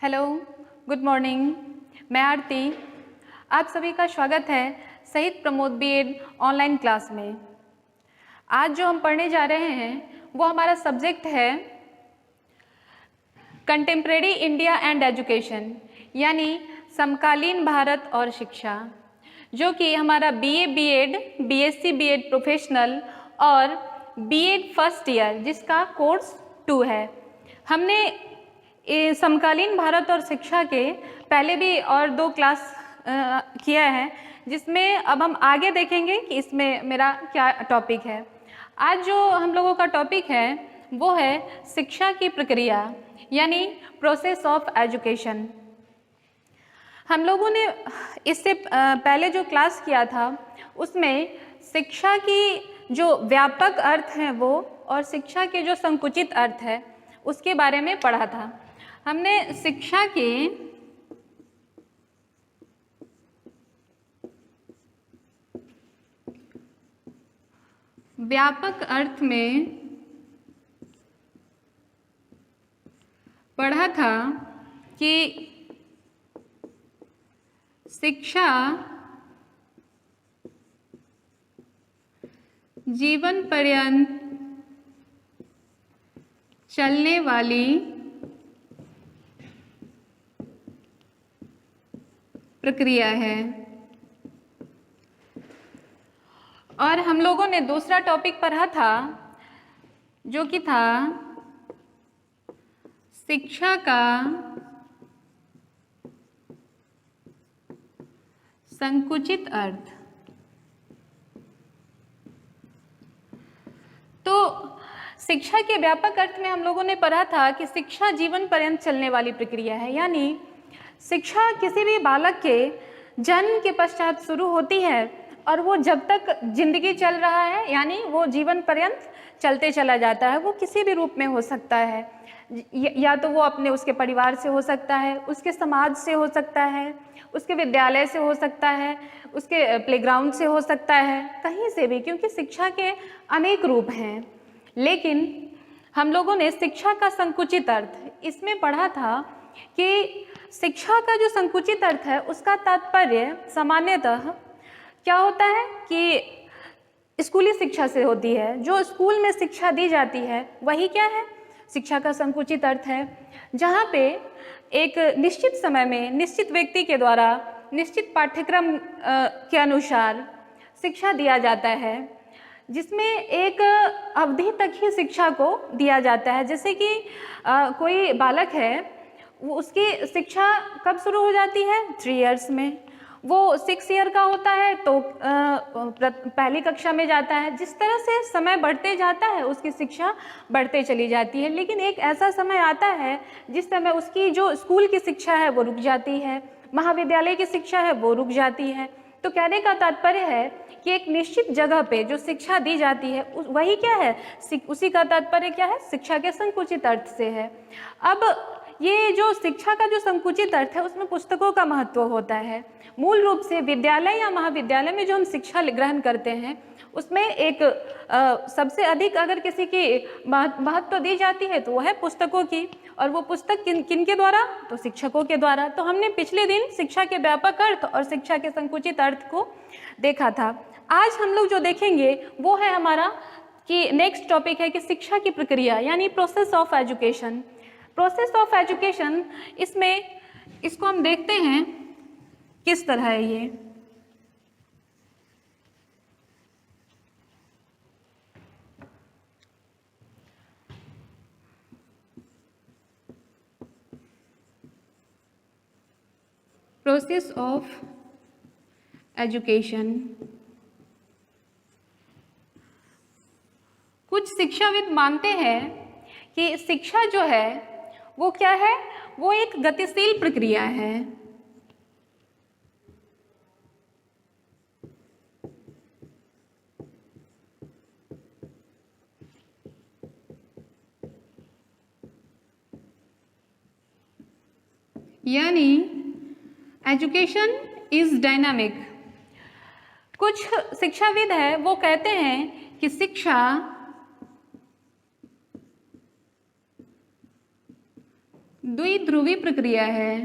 Hello, good morning. मैं आरती, आप सभी का स्वागत है शहीद प्रमोद बीएड ऑनलाइन क्लास में। आज जो हम पढ़ने जा रहे हैं वो हमारा सब्जेक्ट है कंटेम्प्रेरी इंडिया एंड एजुकेशन, यानी समकालीन भारत और शिक्षा, जो कि हमारा BA BEd, BSc BEd professional और बीएड फर्स्ट ईयर जिसका कोर्स 2 है। हमने समकालीन भारत और शिक्षा के पहले भी और 2 क्लास किया है, जिसमें अब हम आगे देखेंगे कि इसमें मेरा क्या टॉपिक है। आज जो हम लोगों का टॉपिक है वो है शिक्षा की प्रक्रिया, यानी प्रोसेस ऑफ एजुकेशन। हम लोगों ने इससे पहले जो क्लास किया था उसमें शिक्षा की जो व्यापक अर्थ है वो और शिक्षा के जो संकुचित अर्थ है उसके बारे में पढ़ा था। हमने शिक्षा के व्यापक अर्थ में पढ़ा था कि शिक्षा जीवन पर्यंत चलने वाली प्रक्रिया है। और हम लोगों ने दूसरा टॉपिक पढ़ा था जो कि था शिक्षा का संकुचित अर्थ। तो शिक्षा के व्यापक अर्थ में हम लोगों ने पढ़ा था कि शिक्षा जीवन पर्यंत चलने वाली प्रक्रिया है, यानी शिक्षा किसी भी बालक के जन्म के पश्चात शुरू होती है और वो जब तक जिंदगी चल रहा है, यानी वो जीवन पर्यंत चलते चला जाता है। वो किसी भी रूप में हो सकता है, या तो वो अपने उसके परिवार से हो सकता है, उसके समाज से हो सकता है, उसके विद्यालय से हो सकता है, उसके प्लेग्राउंड से हो सकता है, कहीं से भी, क्योंकि शिक्षा के अनेक रूप हैं। लेकिन हम लोगों ने शिक्षा का संकुचित अर्थ इसमें पढ़ा था कि शिक्षा का जो संकुचित अर्थ है उसका तात्पर्य सामान्यतः क्या होता है कि स्कूली शिक्षा से होती है। जो स्कूल में शिक्षा दी जाती है वही क्या है, शिक्षा का संकुचित अर्थ है, जहाँ पे एक निश्चित समय में निश्चित व्यक्ति के द्वारा निश्चित पाठ्यक्रम के अनुसार शिक्षा दिया जाता है, जिसमें एक अवधि तक ही शिक्षा को दिया जाता है। जैसे कि कोई बालक है, वो उसकी शिक्षा कब शुरू हो जाती है, 3 इयर्स में। वो 6 ईयर का होता है तो पहली कक्षा में जाता है। जिस तरह से समय बढ़ते जाता है उसकी शिक्षा बढ़ते चली जाती है। लेकिन एक ऐसा समय आता है जिस समय उसकी जो स्कूल की शिक्षा है वो रुक जाती है, महाविद्यालय की शिक्षा है वो रुक जाती है। तो कहने का तात्पर्य है कि एक निश्चित जगह पे जो शिक्षा दी जाती है वही क्या है, उसी का तात्पर्य क्या है, शिक्षा के संकुचित अर्थ से है। अब ये जो शिक्षा का जो संकुचित अर्थ है उसमें पुस्तकों का महत्व होता है। मूल रूप से विद्यालय या महाविद्यालय में जो हम शिक्षा ग्रहण करते हैं उसमें एक सबसे अधिक अगर किसी की महत्व दी जाती है तो वो है पुस्तकों की। और वो पुस्तक किन के द्वारा, तो शिक्षकों के द्वारा। तो हमने पिछले दिन शिक्षा के व्यापक अर्थ और शिक्षा के संकुचित अर्थ को देखा था। आज हम लोग जो देखेंगे वो है हमारा कि नेक्स्ट टॉपिक है कि शिक्षा की प्रक्रिया, यानी process of education. Process of education, इसमें इसको हम देखते हैं किस तरह है ये। प्रोसेस ऑफ एजुकेशन, कुछ शिक्षाविद मानते हैं कि शिक्षा जो है वो क्या है, वो एक गतिशील प्रक्रिया है। यानी एजुकेशन इज डायनामिक। कुछ शिक्षाविद हैं वो कहते हैं कि शिक्षा द्विध्रुवी प्रक्रिया है।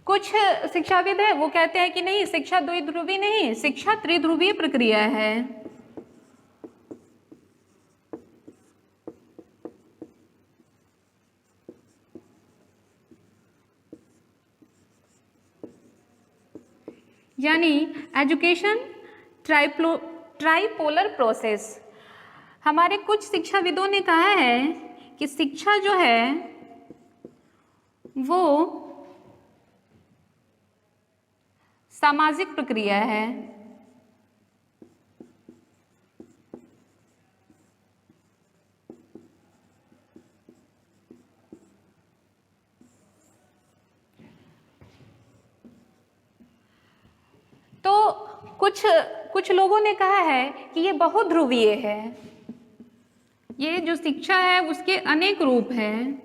कुछ शिक्षाविद है वो कहते हैं कि नहीं, शिक्षा द्विध्रुवी नहीं, शिक्षा त्रिध्रुवीय प्रक्रिया है। यानी एजुकेशन ट्राइपोलर प्रोसेस। हमारे कुछ शिक्षाविदों ने कहा है कि शिक्षा जो है वो सामाजिक प्रक्रिया है। तो कुछ लोगों ने कहा है कि ये बहुध्रुवीय है, ये जो शिक्षा है उसके अनेक रूप हैं।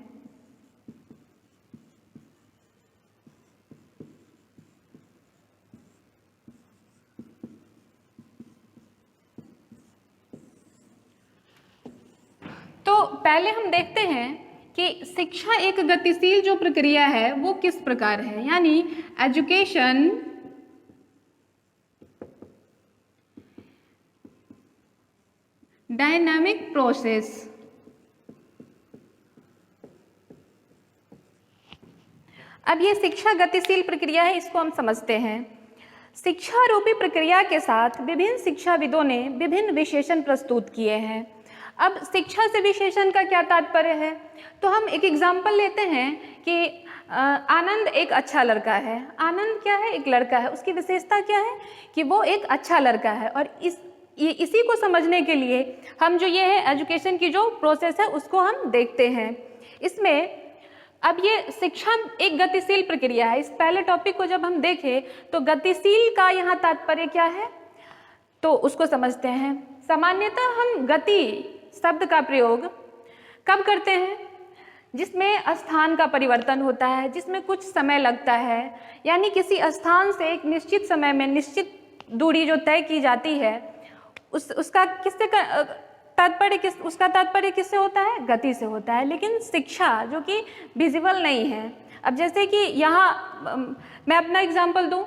तो पहले हम देखते हैं कि शिक्षा एक गतिशील जो प्रक्रिया है वो किस प्रकार है। यानी एजुकेशन डायनामिक प्रोसेस। अब ये शिक्षा गतिशील प्रक्रिया है, इसको हम समझते हैं। शिक्षा रूपी प्रक्रिया के साथ विभिन्न शिक्षाविदों ने विभिन्न विशेषण प्रस्तुत किए हैं। अब शिक्षा से विशेषण का क्या तात्पर्य है, तो हम एक एग्जाम्पल लेते हैं कि आनंद एक अच्छा लड़का है। आनंद क्या है, एक लड़का है, उसकी विशेषता क्या है कि वो एक अच्छा लड़का है। और इसी को समझने के लिए हम जो ये है एजुकेशन की जो प्रोसेस है उसको हम देखते हैं। इसमें अब ये शिक्षा एक गतिशील प्रक्रिया है। इस पहले टॉपिक को जब हम देखें तो गतिशील का यहाँ तात्पर्य क्या है तो उसको समझते हैं। सामान्यतः हम गति शब्द का प्रयोग कब करते हैं, जिसमें स्थान का परिवर्तन होता है, जिसमें कुछ समय लगता है। यानी किसी स्थान से एक निश्चित समय में निश्चित दूरी जो तय की जाती है उसका तात्पर्य किससे होता है, गति से होता है। लेकिन शिक्षा जो कि विजिबल नहीं है। अब जैसे कि यहाँ मैं अपना एग्जांपल दूं,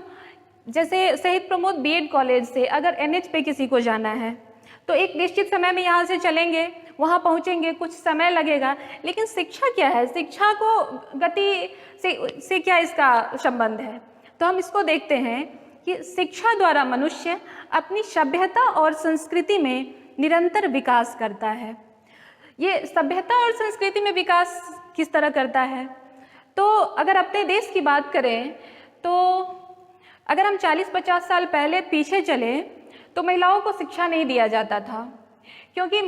जैसे शहीद प्रमोद बीएड कॉलेज से अगर एनएच पे किसी को जाना है तो एक निश्चित समय में यहाँ से चलेंगे, वहाँ पहुँचेंगे, कुछ समय लगेगा। लेकिन शिक्षा क्या है, शिक्षा को गति से क्या इसका संबंध है, तो हम इसको देखते हैं कि शिक्षा द्वारा मनुष्य अपनी सभ्यता और संस्कृति में निरंतर विकास करता है। ये सभ्यता और संस्कृति में विकास किस तरह करता है, तो अगर अपने देश की बात करें तो अगर हम 40-50 साल पहले पीछे चले तो महिलाओं को शिक्षा नहीं दिया जाता था, क्योंकि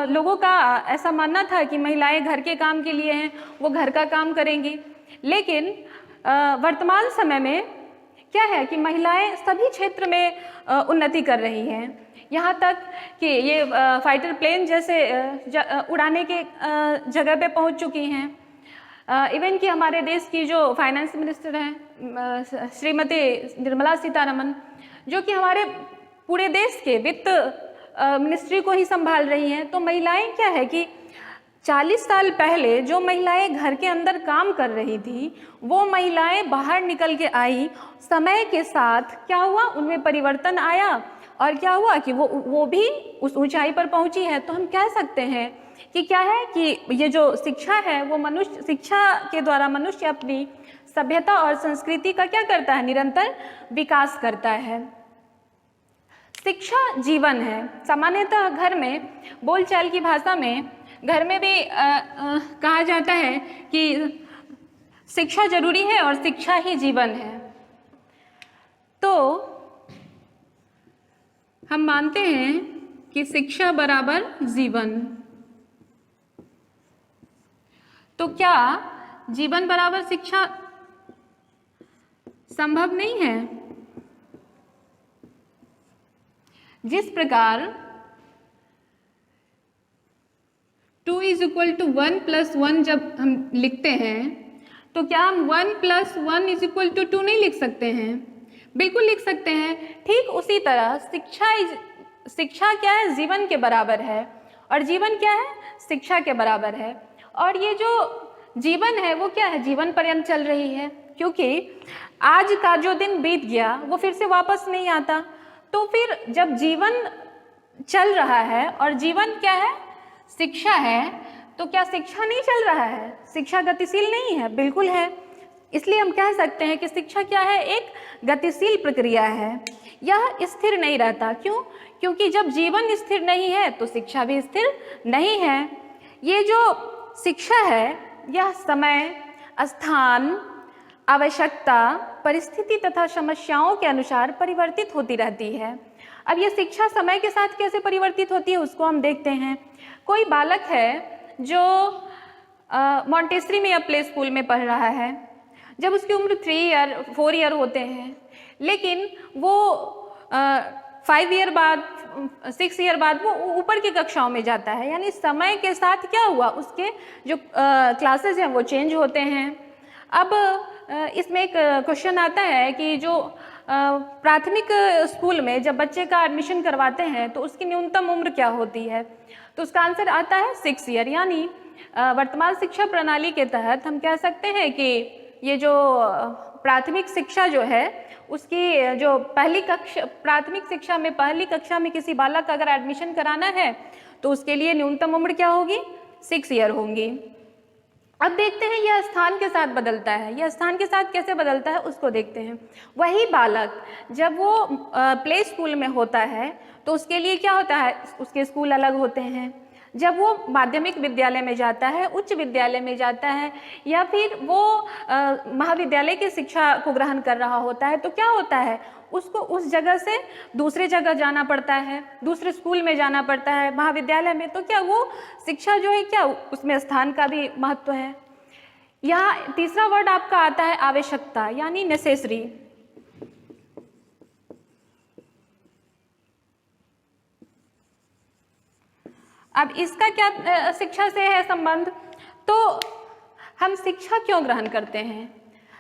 लोगों का ऐसा मानना था कि महिलाएं घर के काम के लिए हैं, वो घर का काम करेंगी। लेकिन वर्तमान समय में क्या है कि महिलाएं सभी क्षेत्र में उन्नति कर रही हैं। यहाँ तक कि ये फाइटर प्लेन जैसे उड़ाने के जगह पे पहुँच चुकी हैं। इवन कि हमारे देश की जो फाइनेंस मिनिस्टर हैं श्रीमती निर्मला सीतारमन, जो कि हमारे पूरे देश के वित्त मिनिस्ट्री को ही संभाल रही हैं। तो महिलाएं क्या है कि 40 साल पहले जो महिलाएं घर के अंदर काम कर रही थी वो महिलाएं बाहर निकल के आई। समय के साथ क्या हुआ, उनमें परिवर्तन आया और क्या हुआ कि वो भी उस ऊंचाई पर पहुंची है। तो हम कह सकते हैं कि क्या है कि ये जो शिक्षा है वो शिक्षा के द्वारा मनुष्य अपनी सभ्यता और संस्कृति का क्या करता है, निरंतर विकास करता है। शिक्षा जीवन है। सामान्यतः घर में बोलचाल की भाषा में घर में भी कहा जाता है कि शिक्षा जरूरी है और शिक्षा ही जीवन है। तो हम मानते हैं कि शिक्षा बराबर जीवन। तो क्या जीवन बराबर शिक्षा संभव नहीं है? जिस प्रकार 2 = 1 + 1 जब हम लिखते हैं तो क्या हम 1 + 1 = 2 नहीं लिख सकते हैं? बिल्कुल लिख सकते हैं। ठीक उसी तरह शिक्षा क्या है, जीवन के बराबर है, और जीवन क्या है, शिक्षा के बराबर है। और ये जो जीवन है वो क्या है, जीवन पर्यंत चल रही है, क्योंकि आज का जो दिन बीत गया वो फिर से वापस नहीं आता। तो फिर जब जीवन चल रहा है और जीवन क्या है, शिक्षा है, तो क्या शिक्षा नहीं चल रहा है, शिक्षा गतिशील नहीं है? बिल्कुल है। इसलिए हम कह सकते हैं कि शिक्षा क्या है, एक गतिशील प्रक्रिया है, यह स्थिर नहीं रहता। क्यों? क्योंकि जब जीवन स्थिर नहीं है तो शिक्षा भी स्थिर नहीं है। ये जो शिक्षा है यह समय, स्थान, आवश्यकता, परिस्थिति तथा समस्याओं के अनुसार परिवर्तित होती रहती है। अब ये शिक्षा समय के साथ कैसे परिवर्तित होती है उसको हम देखते हैं। कोई बालक है जो मॉन्टेसरी में या प्ले स्कूल में पढ़ रहा है, जब उसकी उम्र 4 ईयर होते हैं, लेकिन वो 5 ईयर बाद, 6 ईयर बाद वो ऊपर की कक्षाओं में जाता है। यानी समय के साथ क्या हुआ, उसके जो क्लासेस हैं वो चेंज होते हैं। अब इसमें एक क्वेश्चन आता है कि जो प्राथमिक स्कूल में जब बच्चे का एडमिशन करवाते हैं तो उसकी न्यूनतम उम्र क्या होती है, तो उसका आंसर आता है 6 ईयर। यानी वर्तमान शिक्षा प्रणाली के तहत हम कह सकते हैं कि ये जो प्राथमिक शिक्षा जो है उसकी जो प्राथमिक शिक्षा में पहली कक्षा में किसी बालक का अगर एडमिशन कराना है तो उसके लिए न्यूनतम उम्र क्या होगी, 6 ईयर होंगी। अब देखते हैं यह स्थान के साथ बदलता है, यह स्थान के साथ कैसे बदलता है उसको देखते हैं। वही बालक जब वो प्ले स्कूल में होता है तो उसके लिए क्या होता है, उसके स्कूल अलग होते हैं। जब वो माध्यमिक विद्यालय में जाता है, उच्च विद्यालय में जाता है, या फिर वो महाविद्यालय की शिक्षा को ग्रहण कर रहा होता है, तो क्या होता है, उसको उस जगह से दूसरे जगह जाना पड़ता है, दूसरे स्कूल में जाना पड़ता है, महाविद्यालय में। तो क्या वो शिक्षा जो है क्या उसमें स्थान का भी महत्व है। यहाँ तीसरा वर्ड आपका आता है आवश्यकता, यानी नेसेसरी। अब इसका क्या शिक्षा से है संबंध, तो हम शिक्षा क्यों ग्रहण करते हैं?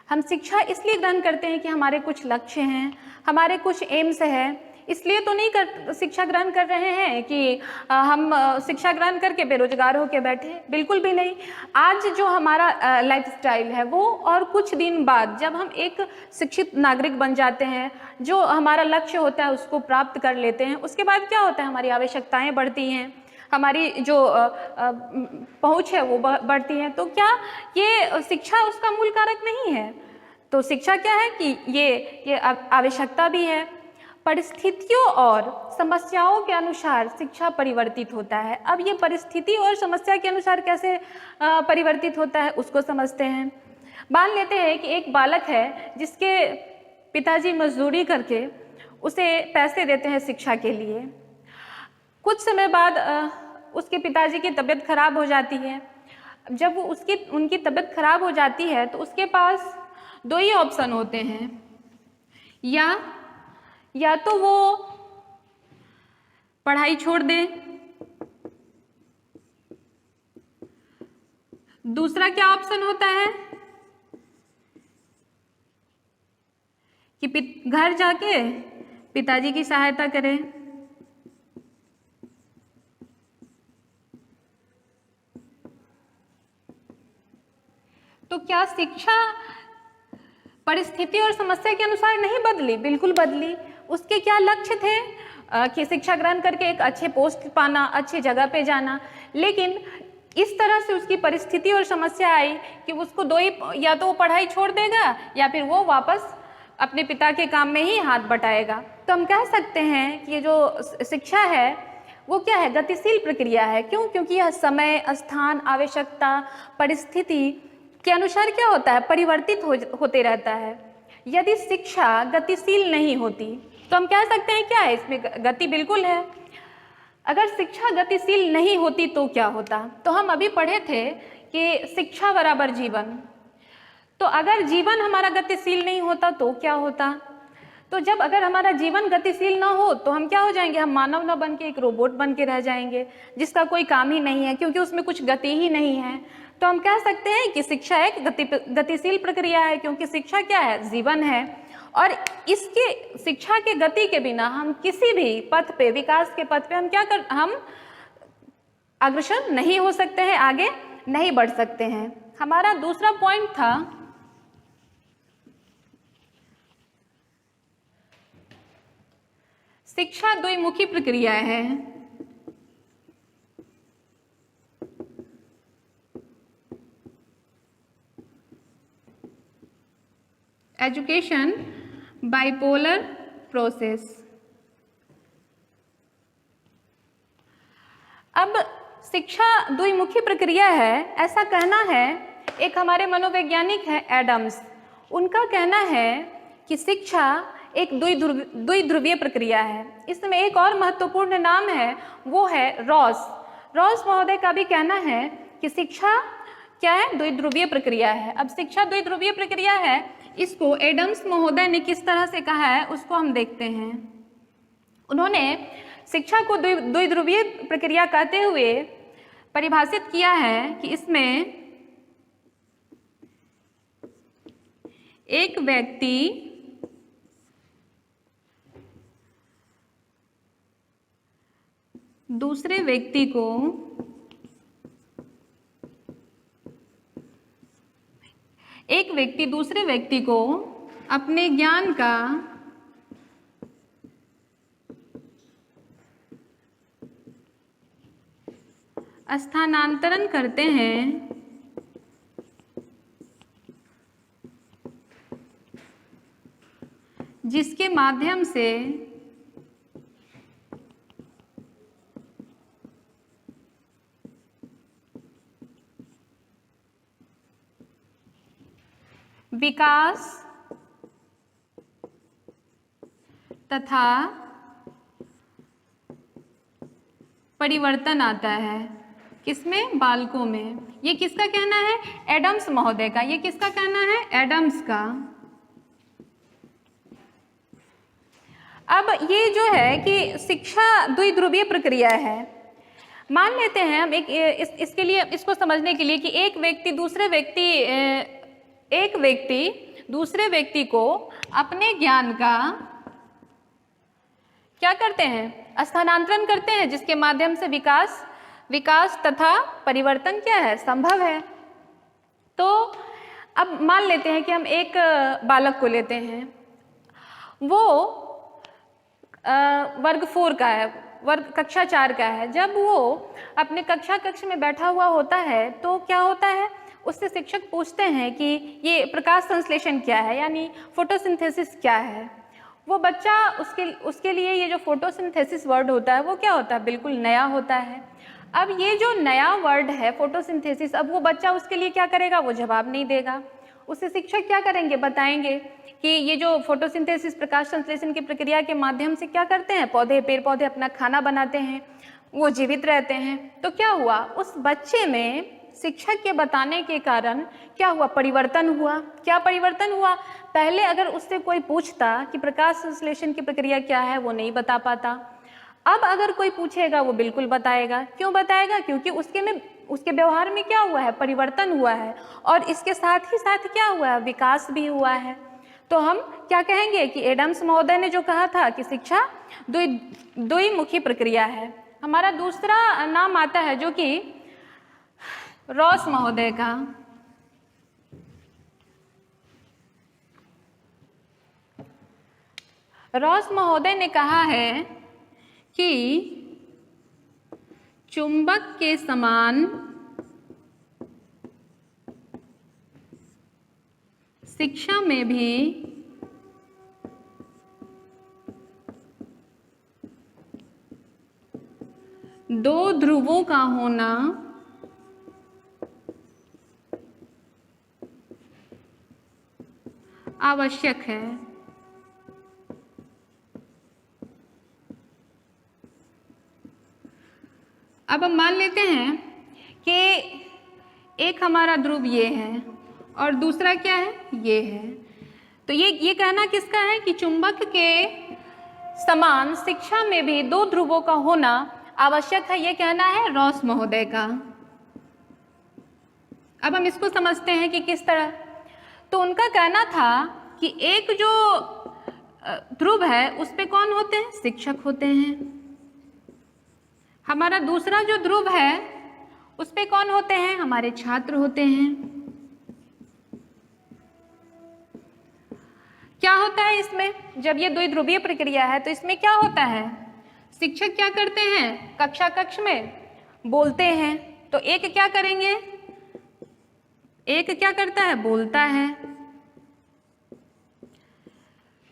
हम शिक्षा इसलिए ग्रहण करते हैं कि हमारे कुछ लक्ष्य हैं, हमारे कुछ एम्स हैं। इसलिए तो नहीं शिक्षा ग्रहण कर रहे हैं कि हम शिक्षा ग्रहण करके बेरोजगार होकर बैठे, बिल्कुल भी नहीं। आज जो हमारा लाइफस्टाइल है वो, और कुछ दिन बाद जब हम एक शिक्षित नागरिक बन जाते हैं, जो हमारा लक्ष्य होता है उसको प्राप्त कर लेते हैं, उसके बाद क्या होता है, हमारी आवश्यकताएं बढ़ती हैं, हमारी जो पहुंच है वो बढ़ती है। तो क्या ये शिक्षा उसका मूल कारक नहीं है? तो शिक्षा क्या है कि ये आवश्यकता भी है। परिस्थितियों और समस्याओं के अनुसार शिक्षा परिवर्तित होता है। अब ये परिस्थिति और समस्या के अनुसार कैसे परिवर्तित होता है उसको समझते हैं। मान लेते हैं कि एक बालक है जिसके पिताजी मजदूरी करके उसे पैसे देते हैं शिक्षा के लिए। कुछ समय बाद उसके पिताजी की तबीयत खराब हो जाती है। जब वो उनकी तबीयत खराब हो जाती है तो उसके पास 2 ही ऑप्शन होते हैं, या तो वो पढ़ाई छोड़ दे, दूसरा क्या ऑप्शन होता है कि घर जाके पिताजी की सहायता करे। तो क्या शिक्षा परिस्थिति और समस्या के अनुसार नहीं बदली? बिल्कुल बदली। उसके क्या लक्ष्य थे कि शिक्षा ग्रहण करके एक अच्छे पोस्ट पाना, अच्छी जगह पे जाना, लेकिन इस तरह से उसकी परिस्थिति और समस्या आई कि उसको 2 ही, या तो वो पढ़ाई छोड़ देगा या फिर वो वापस अपने पिता के काम में ही हाथ बटाएगा। तो हम कह सकते हैं कि ये जो शिक्षा है वो क्या है, गतिशील प्रक्रिया है। क्यों? क्योंकि यह समय, स्थान, आवश्यकता, परिस्थिति के अनुसार क्या होता है, परिवर्तित होते रहता है। यदि शिक्षा गतिशील नहीं होती तो हम कह सकते हैं क्या है, इसमें गति बिल्कुल है। अगर शिक्षा गतिशील नहीं होती तो क्या होता? तो हम अभी पढ़े थे कि शिक्षा बराबर जीवन। तो अगर जीवन हमारा गतिशील नहीं होता तो क्या होता? तो जब अगर हमारा जीवन गतिशील ना हो तो हम क्या हो जाएंगे, हम मानव ना बन के एक रोबोट बन के रह जाएंगे जिसका कोई काम ही नहीं है, क्योंकि उसमें कुछ गति ही नहीं है। तो हम कह सकते हैं कि शिक्षा एक गतिशील प्रक्रिया है, क्योंकि शिक्षा क्या है, जीवन है। और इसके शिक्षा के गति के बिना हम किसी भी पथ पे, विकास के पथ पे हम अग्रसर नहीं हो सकते हैं, आगे नहीं बढ़ सकते हैं। हमारा दूसरा पॉइंट था शिक्षा द्विमुखी प्रक्रिया है। Education bipolar process. अब शिक्षा द्विमुखी प्रक्रिया है, ऐसा कहना है एक हमारे मनोवैज्ञानिक हैं एडम्स, उनका कहना है कि शिक्षा एक द्विध्रुवीय प्रक्रिया है। इसमें एक और महत्वपूर्ण नाम है, वो है रॉस महोदय का भी कहना है कि शिक्षा क्या है, द्विध्रुवीय प्रक्रिया है। अब शिक्षा द्विध्रुवीय प्रक्रिया है, इसको एडम्स महोदय ने किस तरह से कहा है उसको हम देखते हैं। उन्होंने शिक्षा को द्विध्रुवीय प्रक्रिया कहते हुए परिभाषित किया है कि इसमें एक व्यक्ति दूसरे व्यक्ति को अपने ज्ञान का स्थानांतरण करते हैं जिसके माध्यम से विकास तथा परिवर्तन आता है। किसमें? बालकों में। ये किसका कहना है? एडम्स महोदय का। ये किसका कहना है? एडम्स का। अब ये जो है कि शिक्षा द्विध्रुवीय प्रक्रिया है, मान लेते हैं हम इसके लिए, इसको समझने के लिए कि एक व्यक्ति दूसरे व्यक्ति को अपने ज्ञान का क्या करते हैं? स्थानांतरण करते हैं, जिसके माध्यम से विकास तथा परिवर्तन क्या है? संभव है। तो अब मान लेते हैं कि हम एक बालक को लेते हैं, वो वर्ग 4 का है, कक्षा 4 का है। जब वो अपने कक्ष में बैठा हुआ होता है तो क्या होता है, उससे शिक्षक पूछते हैं कि ये प्रकाश संश्लेषण क्या है, यानी फोटोसिंथेसिस क्या है। वो बच्चा उसके लिए ये जो फोटोसिंथेसिस वर्ड होता है वो क्या होता है? बिल्कुल नया होता है। अब ये जो नया वर्ड है फोटोसिंथेसिस, अब वो बच्चा उसके लिए क्या करेगा? वो जवाब नहीं देगा। उससे शिक्षक क्या करेंगे? बताएंगे कि ये जो फोटोसिंथेसिस प्रकाश संश्लेषण की प्रक्रिया के माध्यम से क्या करते हैं, पेड़ पौधे अपना खाना बनाते हैं, वो जीवित रहते हैं। तो क्या हुआ, उस बच्चे में शिक्षक के बताने के कारण क्या हुआ? परिवर्तन हुआ। क्या परिवर्तन हुआ? पहले अगर उससे कोई पूछता कि प्रकाश संश्लेषण की प्रक्रिया क्या है, वो नहीं बता पाता। अब अगर कोई पूछेगा वो बिल्कुल बताएगा। क्यों बताएगा? क्योंकि उसके व्यवहार में क्या हुआ है? परिवर्तन हुआ है, और इसके साथ ही साथ क्या हुआ है? विकास भी हुआ है। तो हम क्या कहेंगे कि एडम्स महोदय ने जो कहा था कि शिक्षा द्विमुखी प्रक्रिया है। हमारा दूसरा नाम आता है जो कि रॉस महोदय का। रॉस महोदय ने कहा है कि चुंबक के समान शिक्षा में भी दो ध्रुवों का होना आवश्यक है। अब हम मान लेते हैं कि एक हमारा ध्रुव ये है और दूसरा क्या है? ये है। तो ये कहना किसका है कि चुंबक के समान शिक्षा में भी दो ध्रुवों का होना आवश्यक है। ये कहना है रॉस महोदय का। अब हम इसको समझते हैं कि किस तरह। तो उनका कहना था कि एक जो ध्रुव है उस पे कौन होते हैं? शिक्षक होते हैं। हमारा दूसरा जो ध्रुव है उस पे कौन होते हैं? हमारे छात्र होते हैं। क्या होता है इसमें? जब ये द्विध्रुवीय प्रक्रिया है तो इसमें क्या होता है? शिक्षक क्या करते हैं? कक्षा कक्ष में बोलते हैं, तो एक क्या करेंगे? एक क्या करता है? बोलता है।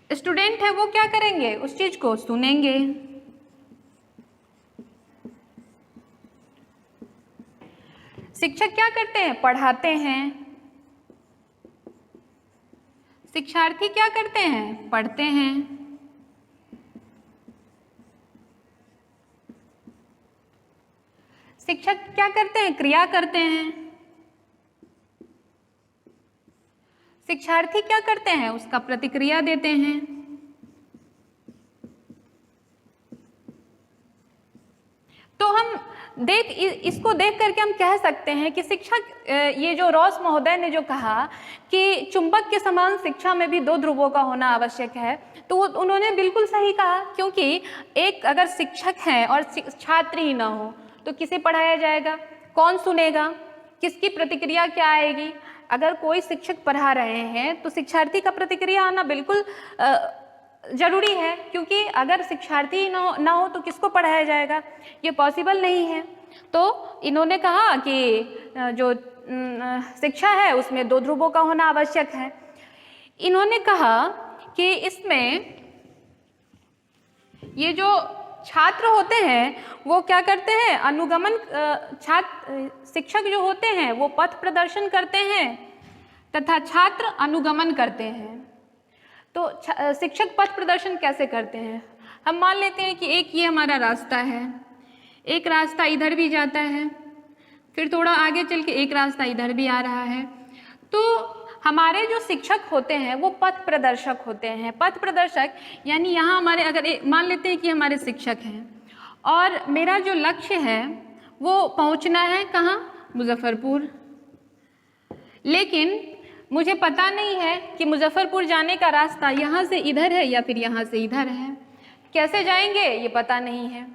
स्टूडेंट है वो क्या करेंगे? उस चीज को सुनेंगे। शिक्षक क्या करते हैं? पढ़ाते हैं। शिक्षार्थी क्या करते हैं? पढ़ते हैं। शिक्षक क्या करते हैं? क्रिया करते हैं। शिक्षार्थी क्या करते हैं? उसका प्रतिक्रिया देते हैं। तो हम इसको देख करके हम कह सकते हैं कि शिक्षक, ये जो रॉस महोदय ने जो कहा कि चुंबक के समान शिक्षा में भी 2 ध्रुवों का होना आवश्यक है, तो उन्होंने बिल्कुल सही कहा, क्योंकि एक अगर शिक्षक है और छात्र ही ना हो तो किसे पढ़ाया जाएगा? कौन सुनेगा? किसकी प्रतिक्रिया क्या आएगी? अगर कोई शिक्षक पढ़ा रहे हैं तो शिक्षार्थी का प्रतिक्रिया आना बिल्कुल जरूरी है, क्योंकि अगर शिक्षार्थी ना हो तो किसको पढ़ाया जाएगा? ये पॉसिबल नहीं है। तो इन्होंने कहा कि जो शिक्षा है उसमें 2 ध्रुवों का होना आवश्यक है। इन्होंने कहा कि इसमें ये जो छात्र होते हैं वो क्या करते हैं? अनुगमन, शिक्षक जो होते हैं वो पथ प्रदर्शन करते हैं तथा छात्र अनुगमन करते हैं। तो शिक्षक पथ प्रदर्शन कैसे करते हैं? हम मान लेते हैं कि एक ये हमारा रास्ता है, एक रास्ता इधर भी जाता है, फिर थोड़ा आगे चल के एक रास्ता इधर भी आ रहा है। तो हमारे जो शिक्षक होते हैं वो पथ प्रदर्शक होते हैं। पथ प्रदर्शक यानी यहाँ हमारे, अगर मान लेते हैं कि हमारे शिक्षक हैं और मेरा जो लक्ष्य है वो पहुँचना है कहाँ? मुजफ्फरपुर। लेकिन मुझे पता नहीं है कि मुजफ्फरपुर जाने का रास्ता यहाँ से इधर है या फिर यहाँ से इधर है। कैसे जाएंगे ये पता नहीं है।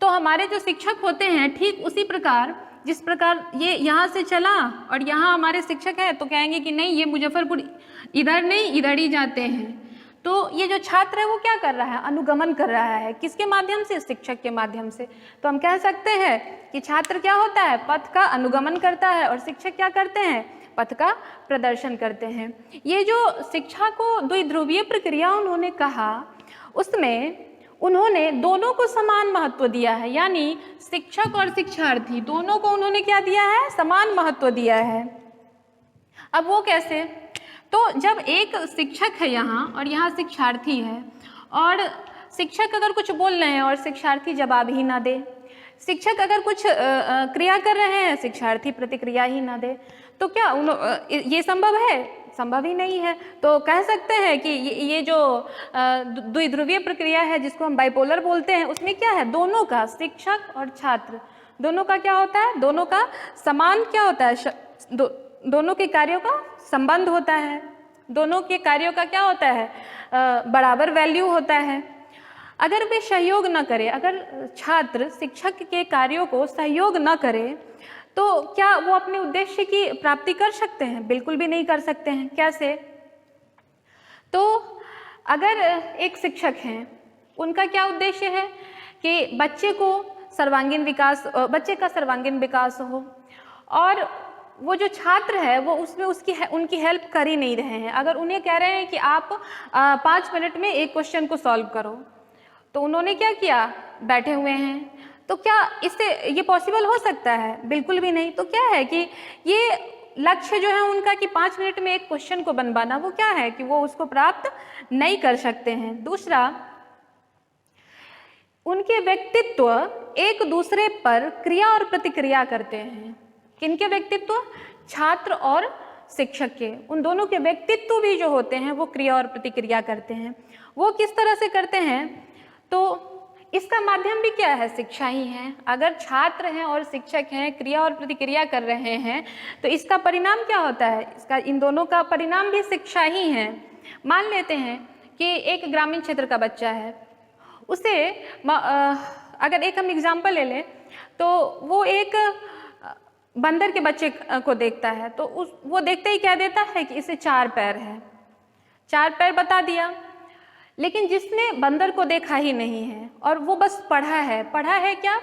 तो हमारे जो शिक्षक होते हैं ठीक उसी प्रकार, जिस प्रकार ये यहाँ से चला और यहाँ हमारे शिक्षक है तो कहेंगे कि नहीं, ये मुजफ्फरपुर इधर नहीं, इधर ही जाते हैं। तो ये जो छात्र है वो क्या कर रहा है? अनुगमन कर रहा है। किसके माध्यम से? शिक्षक के माध्यम से। तो हम कह सकते हैं कि छात्र क्या होता है? पथ का अनुगमन करता है और शिक्षक क्या करते हैं? पथ का प्रदर्शन करते हैं। ये जो शिक्षा को द्विध्रुवीय प्रक्रिया उन्होंने कहा, उसमें उन्होंने दोनों को समान महत्व दिया है, यानी शिक्षक और शिक्षार्थी दोनों को उन्होंने क्या दिया है? समान महत्व दिया है। अब वो कैसे? तो जब एक शिक्षक है यहाँ और यहाँ शिक्षार्थी है, और शिक्षक अगर कुछ बोल रहे हैं और शिक्षार्थी जवाब ही ना दे, शिक्षक अगर कुछ क्रिया कर रहे हैं, शिक्षार्थी प्रतिक्रिया ही ना दे, तो क्या ये संभव है? संभव ही नहीं है। तो कह सकते हैं कि ये जो द्विध्रुवीय प्रक्रिया है जिसको हम बाइपोलर बोलते हैं, उसमें क्या है? दोनों का, शिक्षक और छात्र दोनों का क्या होता है? दोनों का समान क्या होता है? दोनों के कार्यों का संबंध होता है। दोनों के कार्यों का क्या होता है? बराबर वैल्यू होता है। अगर वे सहयोग न करे, अगर छात्र शिक्षक के कार्यों को सहयोग न करे तो क्या वो अपने उद्देश्य की प्राप्ति कर सकते हैं? बिल्कुल भी नहीं कर सकते हैं। कैसे? तो अगर एक शिक्षक हैं, उनका क्या उद्देश्य है कि बच्चे का सर्वांगीण विकास हो, और वो जो छात्र है वो उसमें उनकी हेल्प कर ही नहीं रहे हैं। अगर उन्हें कह रहे हैं कि आप 5 मिनट में एक क्वेश्चन को सॉल्व करो, तो उन्होंने क्या किया? बैठे हुए हैं। तो क्या इससे ये पॉसिबल हो सकता है? बिल्कुल भी नहीं। तो क्या है कि ये लक्ष्य जो है उनका कि 5 मिनट में एक क्वेश्चन को बनवाना, वो क्या है कि वो उसको प्राप्त नहीं कर सकते हैं। दूसरा, उनके व्यक्तित्व एक दूसरे पर क्रिया और प्रतिक्रिया करते हैं। किनके व्यक्तित्व? छात्र और शिक्षक के। उन दोनों के व्यक्तित्व भी जो होते हैं वो क्रिया और प्रतिक्रिया करते हैं। वो किस तरह से करते हैं? तो इसका माध्यम भी क्या है? शिक्षा ही है। अगर छात्र हैं और शिक्षक हैं, क्रिया और प्रतिक्रिया कर रहे हैं, तो इसका परिणाम क्या होता है? इन दोनों का परिणाम भी शिक्षा ही है। मान लेते हैं कि एक ग्रामीण क्षेत्र का बच्चा है, उसे अगर एक हम एग्जाम्पल ले लें तो वो एक बंदर के बच्चे को देखता है, तो वो देखते ही क्या देता है कि इसे 4 पैर है, 4 पैर बता दिया। लेकिन जिसने बंदर को देखा ही नहीं है और वो बस पढ़ा है क्या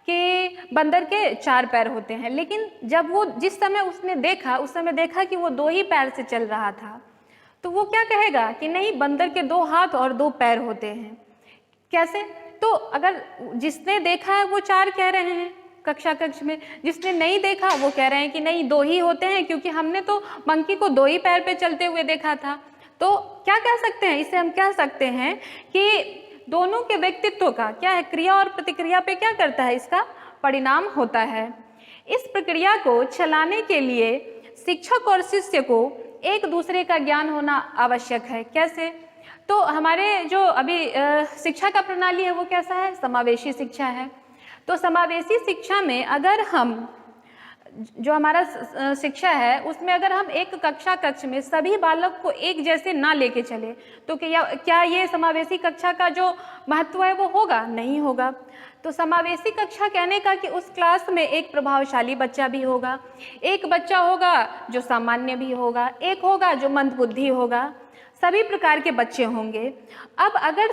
कि बंदर के 4 पैर होते हैं, लेकिन जब वो जिस समय उसने देखा उस समय देखा कि वो 2 ही पैर से चल रहा था, तो वो क्या कहेगा कि नहीं, बंदर के 2 हाथ और 2 पैर होते हैं। कैसे? तो अगर जिसने देखा है वो 4 कह रहे हैं कक्ष में, जिसने नहीं देखा वो कह रहे हैं कि नहीं 2 ही होते हैं, क्योंकि हमने तो मंकी को 2 ही पैर पे चलते हुए देखा था। तो क्या कह सकते हैं, इसे हम कह सकते हैं कि दोनों के व्यक्तित्व का क्या है, क्रिया और प्रतिक्रिया पे क्या करता है, इसका परिणाम होता है। इस प्रक्रिया को चलाने के लिए शिक्षक और शिष्य को एक दूसरे का ज्ञान होना आवश्यक है। कैसे? तो हमारे जो अभी शिक्षा का प्रणाली है वो कैसा है, समावेशी शिक्षा है। तो समावेशी शिक्षा में अगर हम जो हमारा शिक्षा है उसमें अगर हम एक कक्ष में सभी बालक को एक जैसे ना लेके चले तो क्या ये समावेशी कक्षा का जो महत्व है वो होगा? नहीं होगा। तो समावेशी कक्षा कहने का कि उस क्लास में एक प्रभावशाली बच्चा भी होगा, एक बच्चा होगा जो सामान्य भी होगा, एक होगा जो मंदबुद्धि होगा, सभी प्रकार के बच्चे होंगे। अब अगर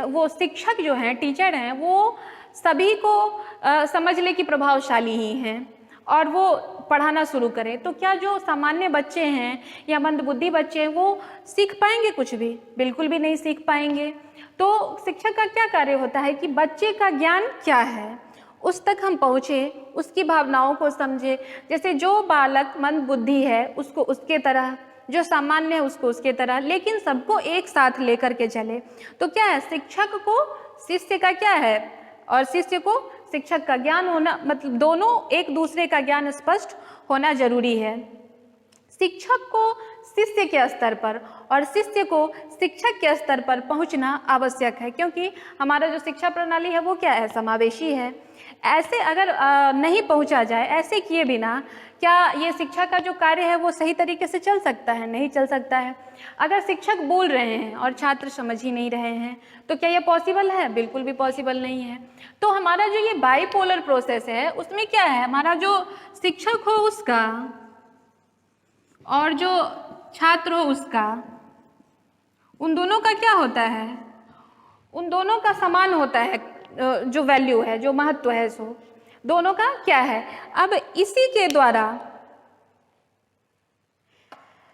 वो शिक्षक जो हैं, टीचर हैं, वो सभी को समझ ले कि प्रभावशाली ही हैं और वो पढ़ाना शुरू करें, तो क्या जो सामान्य बच्चे हैं या मंदबुद्धि बच्चे हैं वो सीख पाएंगे? कुछ भी, बिल्कुल भी नहीं सीख पाएंगे। तो शिक्षक का क्या कार्य होता है कि बच्चे का ज्ञान क्या है उस तक हम पहुँचे, उसकी भावनाओं को समझे। जैसे जो बालक मंदबुद्धि है उसको उसके तरह, जो सामान्य है उसको उसके तरह, लेकिन सबको एक साथ लेकर के चले। तो क्या है, शिक्षक को शिष्य का क्या है और शिष्य को शिक्षक का ज्ञान होना, मतलब दोनों एक दूसरे का ज्ञान स्पष्ट होना जरूरी है। शिक्षक को शिष्य के स्तर पर और शिष्य को शिक्षक के स्तर पर पहुंचना आवश्यक है, क्योंकि हमारा जो शिक्षा प्रणाली है वो क्या है, समावेशी है। ऐसे अगर नहीं पहुंचा जाए, ऐसे किए बिना क्या ये शिक्षा का जो कार्य है वो सही तरीके से चल सकता है? नहीं चल सकता है। अगर शिक्षक बोल रहे हैं और छात्र समझ ही नहीं रहे हैं तो क्या ये पॉसिबल है? बिल्कुल भी पॉसिबल नहीं है। तो हमारा जो ये बाइपोलर प्रोसेस है उसमें क्या है, हमारा जो शिक्षक हो उसका और जो छात्र हो उसका, उन दोनों का क्या होता है, उन दोनों का समान होता है, जो वैल्यू है, जो महत्व है, सो दोनों का क्या है। अब इसी के द्वारा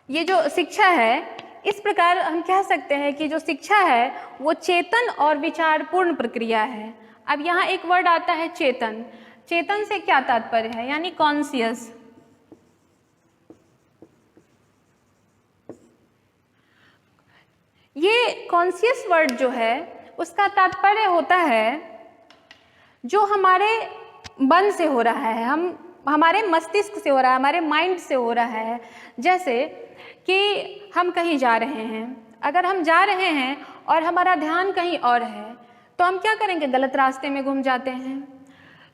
ये जो शिक्षा है, इस प्रकार हम कह सकते हैं कि जो शिक्षा है वो चेतन और विचारपूर्ण प्रक्रिया है। अब यहाँ एक वर्ड आता है चेतन। चेतन से क्या तात्पर्य है, यानी कॉन्शियस। ये कॉन्शियस वर्ड जो है उसका तात्पर्य होता है जो हमारे मन से हो रहा है, हमारे मस्तिष्क से हो रहा है, हमारे माइंड से हो रहा है। जैसे कि हम कहीं जा रहे हैं, अगर हम जा रहे हैं और हमारा ध्यान कहीं और है तो हम क्या करेंगे, गलत रास्ते में घूम जाते हैं।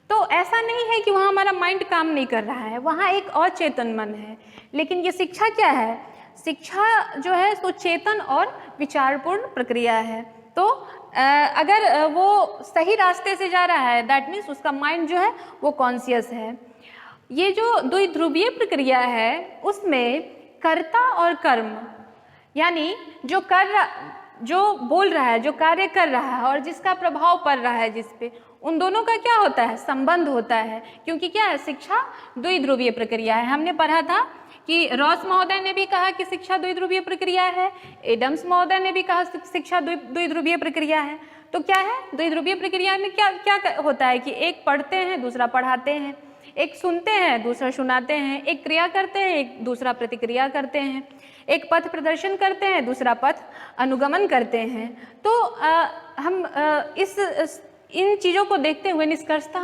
तो ऐसा नहीं है कि वहाँ हमारा माइंड काम नहीं कर रहा है, वहाँ एक और चेतन मन है। लेकिन ये शिक्षा क्या है, शिक्षा जो है तो चेतन और विचारपूर्ण प्रक्रिया है। तो अगर वो सही रास्ते से जा रहा है, दैट मीन्स उसका माइंड जो है वो कॉन्शियस है। ये जो द्विध्रुवीय प्रक्रिया है उसमें कर्ता और कर्म, यानी जो बोल रहा है, जो कार्य कर रहा है और जिसका प्रभाव पड़ रहा है जिस पे, उन दोनों का क्या होता है, संबंध होता है। क्योंकि क्या है, शिक्षा द्विध्रुवीय प्रक्रिया है। हमने पढ़ा था कि रॉस महोदय ने भी कहा कि शिक्षा द्विध्रुवीय प्रक्रिया है, एडम्स महोदय ने भी कहा शिक्षा द्विध्रुवीय प्रक्रिया है। तो क्या है, द्विध्रुवीय प्रक्रिया में क्या क्या होता है कि एक पढ़ते हैं, दूसरा पढ़ाते हैं, एक सुनते हैं, दूसरा सुनाते हैं, एक क्रिया करते हैं, एक दूसरा प्रतिक्रिया करते हैं, एक पथ प्रदर्शन करते हैं, दूसरा पथ अनुगमन करते हैं। तो हम इन चीज़ों को देखते हुए निष्कर्षतः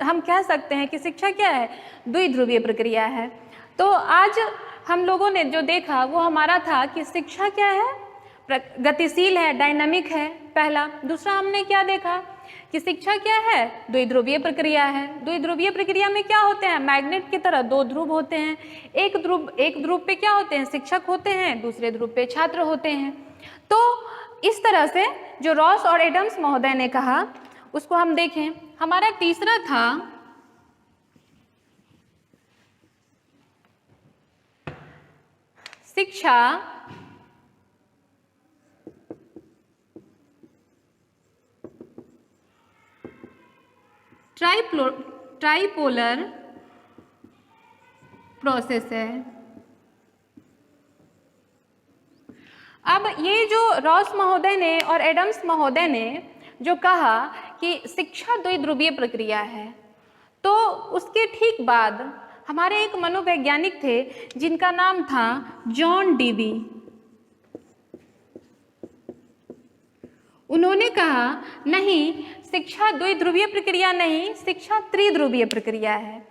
हम कह सकते हैं कि शिक्षा क्या है, द्विध्रुवीय प्रक्रिया है। तो आज हम लोगों ने जो देखा वो हमारा था कि शिक्षा क्या है, गतिशील है, डायनामिक है, पहला। दूसरा हमने क्या देखा कि शिक्षा क्या है, द्विध्रुवीय प्रक्रिया है। द्विध्रुवीय प्रक्रिया में क्या होते हैं, मैग्नेट की तरह 2 ध्रुव होते हैं। एक ध्रुव पे क्या होते हैं, शिक्षक होते हैं, दूसरे ध्रुव पे छात्र होते हैं। तो इस तरह से जो रॉस और एडम्स महोदय ने कहा उसको हम देखें। हमारा तीसरा था शिक्षा ट्राइपोलर प्रोसेस है। अब ये जो रॉस महोदय ने और एडम्स महोदय ने जो कहा कि शिक्षा द्विध्रुवीय प्रक्रिया है, तो उसके ठीक बाद हमारे एक मनोवैज्ञानिक थे जिनका नाम था जॉन डीवी। उन्होंने कहा नहीं, शिक्षा द्विध्रुवीय प्रक्रिया नहीं, शिक्षा त्रिध्रुवीय प्रक्रिया है।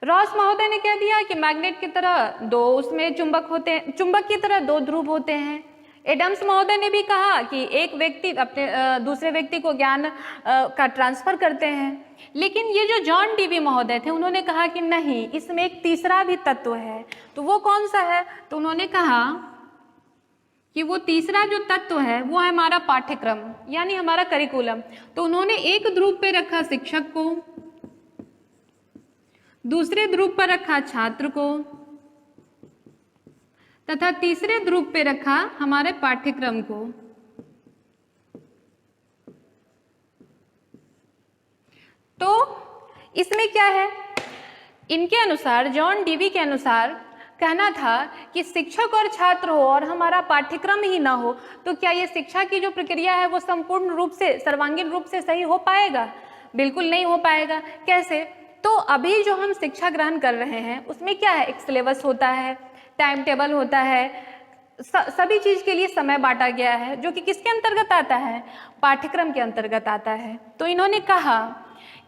रॉस महोदय ने कह दिया कि मैग्नेट की तरह दो उसमें चुंबक होते हैं, चुंबक की तरह दो ध्रुव होते हैं। एडम्स महोदय ने भी कहा कि एक व्यक्ति अपने दूसरे व्यक्ति को ज्ञान का ट्रांसफर करते हैं। लेकिन ये जो जॉन डीवी महोदय थे उन्होंने कहा कि नहीं, इसमें एक तीसरा भी तत्व है। तो वो कौन सा है? तो उन्होंने कहा कि वो तीसरा जो तत्व है वो है हमारा पाठ्यक्रम, यानी हमारा करिकुलम। तो उन्होंने एक ध्रुव पे रखा शिक्षक को, दूसरे ध्रुव पर रखा छात्र को, तथा तीसरे ध्रुव पे रखा हमारे पाठ्यक्रम को। तो इसमें क्या है, इनके अनुसार, जॉन डीवी के अनुसार कहना था कि शिक्षक और छात्र हो और हमारा पाठ्यक्रम ही ना हो तो क्या ये शिक्षा की जो प्रक्रिया है वो संपूर्ण रूप से, सर्वांगीण रूप से सही हो पाएगा? बिल्कुल नहीं हो पाएगा। कैसे? तो अभी जो हम शिक्षा ग्रहण कर रहे हैं उसमें क्या है, एक सिलेबस होता है, टाइम टेबल होता है, सभी चीज के लिए समय बांटा गया है, जो कि किसके अंतर्गत आता है? पाठ्यक्रम के अंतर्गत आता है। तो इन्होंने कहा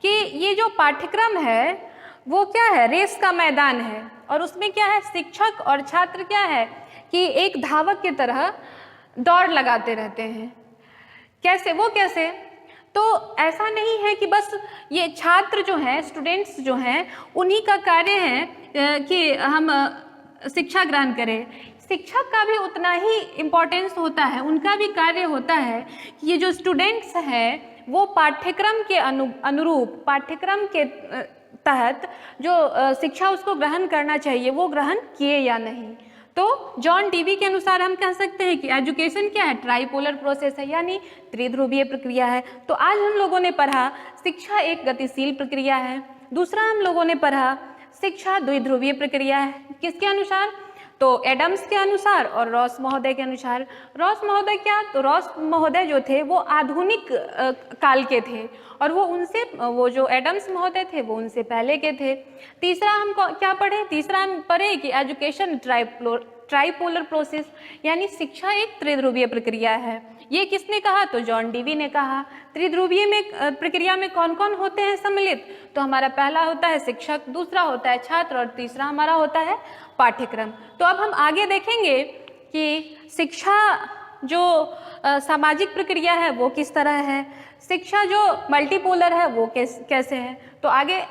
कि ये जो पाठ्यक्रम है वो क्या है, रेस का मैदान है, और उसमें क्या है, शिक्षक और छात्र क्या है कि एक धावक की तरह दौड़ लगाते रहते हैं। कैसे? वो कैसे? तो ऐसा नहीं है कि बस ये छात्र जो हैं, स्टूडेंट्स जो हैं, उन्हीं का कार्य है कि हम शिक्षा ग्रहण करें। शिक्षक का भी उतना ही इम्पोर्टेंस होता है, उनका भी कार्य होता है कि ये जो स्टूडेंट्स हैं वो पाठ्यक्रम के अनुरूप, पाठ्यक्रम के तहत जो शिक्षा उसको ग्रहण करना चाहिए वो ग्रहण किए या नहीं। तो जॉन डीवी के अनुसार हम कह सकते हैं कि एजुकेशन क्या है, ट्राइपोलर प्रोसेस है, यानी त्रिध्रुवीय प्रक्रिया है। तो आज हम लोगों ने पढ़ा शिक्षा एक गतिशील प्रक्रिया है। दूसरा हम लोगों ने पढ़ा शिक्षा द्विध्रुवीय प्रक्रिया है। किसके अनुसार? तो एडम्स के अनुसार और रॉस महोदय के अनुसार। रॉस महोदय क्या? तो रॉस महोदय जो थे वो आधुनिक काल के थे और वो जो एडम्स महोदय थे वो उनसे पहले के थे। तीसरा हम क्या पढ़े? तीसरा हम पढ़े कि एजुकेशन ट्राइपोलर प्रोसेस, यानी शिक्षा एक त्रिध्रुवीय प्रक्रिया है। ये किसने कहा? तो जॉन डीवी ने कहा। त्रिध्रुवीय में प्रक्रिया में कौन कौन होते हैं सम्मिलित? तो हमारा पहला होता है शिक्षक, दूसरा होता है छात्र और तीसरा हमारा होता है पाठ्यक्रम। तो अब हम आगे देखेंगे कि शिक्षा जो सामाजिक प्रक्रिया है वो किस तरह है, शिक्षा जो मल्टीपोलर है वो कैसे है। तो आगे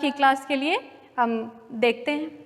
की क्लास के लिए हम देखते हैं।